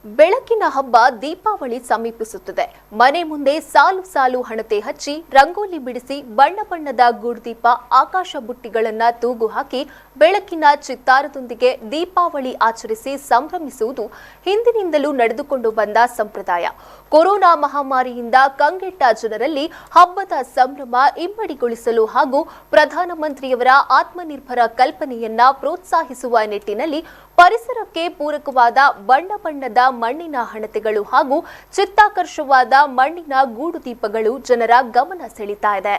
ಬೆಳಕಿನ ಹಬ್ಬ ದೀಪಾವಳಿ ಸಮೀಪಿಸುತ್ತದೆ. ಮನೆ ಮುಂದೆ ಸಾಲು ಸಾಲು ಹಣತೆ ಹಚ್ಚಿ ರಂಗೋಲಿ ಬಿಡಿಸಿ ಬಣ್ಣ ಬಣ್ಣದ ಗೂಡುದೀಪ ಆಕಾಶ ಬುಟ್ಟಿಗಳನ್ನ ತೂಗು ಹಾಕಿ ಬೆಳಕಿನ ಚಿತ್ತಾರದೊಂದಿಗೆ ದೀಪಾವಳಿ ಆಚರಿಸಿ ಸಂಭ್ರಮಿಸುವುದು ಹಿಂದಿನಿಂದಲೂ ನಡೆದುಕೊಂಡು ಬಂದ ಸಂಪ್ರದಾಯ. ಕೊರೋನಾ ಮಹಾಮಾರಿಯಿಂದ ಕಂಗೆಟ್ಟ ಜನರಲ್ಲಿ ಹಬ್ಬದ ಸಂಭ್ರಮ ಇಮ್ಮಡಿಗೊಳಿಸಲು ಹಾಗೂ ಪ್ರಧಾನಮಂತ್ರಿಯವರ ಆತ್ಮನಿರ್ಭರ ಕಲ್ಪನೆಯನ್ನ ಪ್ರೋತ್ಸಾಹಿಸುವ ನಿಟ್ಟಿನಲ್ಲಿ ಪರಿಸರಕ್ಕೆ ಪೂರಕವಾದ ಬಣ್ಣ ಬಣ್ಣದ ಮಣ್ಣಿನ ಹಣತೆಗಳು ಹಾಗೂ ಚಿತ್ತಾಕರ್ಷವಾದ ಮಣ್ಣಿನ ಗೂಡುದೀಪಗಳು ಜನರ ಗಮನ ಸೆಳೀತಾ ಇದೆ.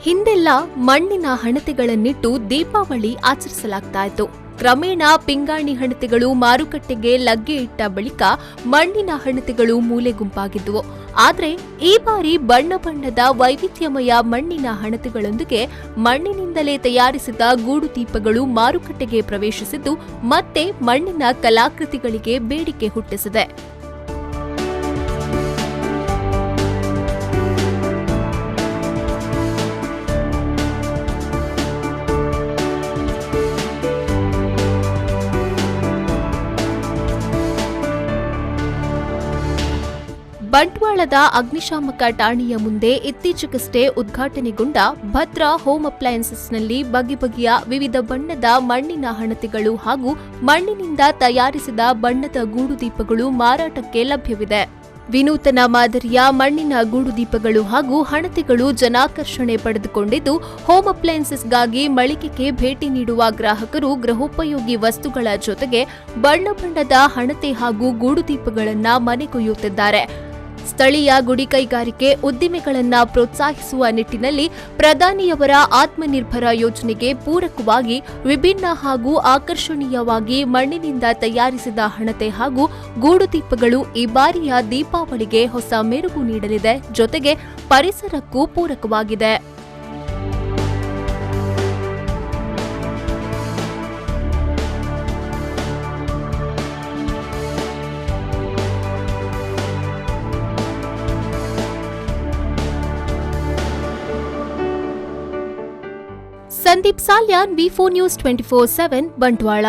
ಹಿಂದೆಲ್ಲ ಮಣ್ಣಿನ ಹಣತೆಗಳನ್ನಿಟ್ಟು ದೀಪಾವಳಿ ಆಚರಿಸಲಾಗ್ತಾ ಇತ್ತು. ಕ್ರಮೇಣ ಪಿಂಗಾಣಿ ಹಣತೆಗಳು ಮಾರುಕಟ್ಟೆಗೆ ಲಗ್ಗೆ ಇಟ್ಟ ಬಳಿಕ ಮಣ್ಣಿನ ಹಣತೆಗಳು ಮೂಲೆಗುಂಪಾಗಿದ್ದವು. ಆದರೆ ಈ ಬಾರಿ ಬಣ್ಣ ಬಣ್ಣದ ವೈವಿಧ್ಯಮಯ ಮಣ್ಣಿನ ಹಣತೆಗಳೊಂದಿಗೆ ಮಣ್ಣಿನಿಂದಲೇ ತಯಾರಿಸಿದ ಗೂಡುದೀಪಗಳು ಮಾರುಕಟ್ಟೆಗೆ ಪ್ರವೇಶಿಸಿದ್ದು ಮತ್ತೆ ಮಣ್ಣಿನ ಕಲಾಕೃತಿಗಳಿಗೆ ಬೇಡಿಕೆ ಹುಟ್ಟಿಸಿದೆ. ಬಂಟ್ವಾಳದ ಅಗ್ನಿಶಾಮಕ ಠಾಣೆಯ ಮುಂದೆ ಇತ್ತೀಚೆಗಷ್ಟೇ ಉದ್ಘಾಟನೆಗೊಂಡ ಭದ್ರಾ ಹೋಮ್ ಅಪ್ಲಯನ್ಸಸ್ನಲ್ಲಿ ಬಗೆ ಬಗೆಯ ವಿವಿಧ ಬಣ್ಣದ ಮಣ್ಣಿನ ಹಣತೆಗಳು ಹಾಗೂ ಮಣ್ಣಿನಿಂದ ತಯಾರಿಸಿದ ಬಣ್ಣದ ಗೂಡುದೀಪಗಳು ಮಾರಾಟಕ್ಕೆ ಲಭ್ಯವಿದೆ. ವಿನೂತನ ಮಾದರಿಯ ಮಣ್ಣಿನ ಗೂಡುದೀಪಗಳು ಹಾಗೂ ಹಣತೆಗಳು ಜನಾಕರ್ಷಣೆ ಪಡೆದುಕೊಂಡಿದ್ದು, ಹೋಮ್ ಅಪ್ಲಯನ್ಸಸ್ಗಾಗಿ ಮಳಿಗೆಗೆ ಭೇಟಿ ನೀಡುವ ಗ್ರಾಹಕರು ಗೃಹೋಪಯೋಗಿ ವಸ್ತುಗಳ ಜೊತೆಗೆ ಬಣ್ಣ ಬಣ್ಣದ ಹಣತೆ ಹಾಗೂ ಗೂಡುದೀಪಗಳನ್ನು ಮನೆಗೊಯ್ಯುತ್ತಿದ್ದಾರೆ. ಸ್ಥಳೀಯ ಗುಡಿ ಕೈಗಾರಿಕೆ ಉದ್ದಿಮೆಗಳನ್ನ ಪ್ರೋತ್ಸಾಹಿಸುವ ನಿಟ್ಟಿನಲ್ಲಿ ಪ್ರಧಾನಿಯವರ ಆತ್ಮನಿರ್ಭರ ಯೋಜನೆಗೆ ಪೂರಕವಾಗಿ ವಿಭಿನ್ನ ಹಾಗೂ ಆಕರ್ಷಣೀಯವಾಗಿ ಮಣ್ಣಿನಿಂದ ತಯಾರಿಸಿದ ಹಣತೆ ಹಾಗೂ ಗೂಡುದೀಪಗಳು ಈ ಬಾರಿಯ ದೀಪಾವಳಿಗೆ ಹೊಸ ಮೆರುಗು ನೀಡಲಿದೆ. ಜೊತೆಗೆ ಪರಿಸರಕ್ಕೂ ಪೂರಕವಾಗಿದೆ. Sandeep Salian, V4 News 24/7 Bantwal.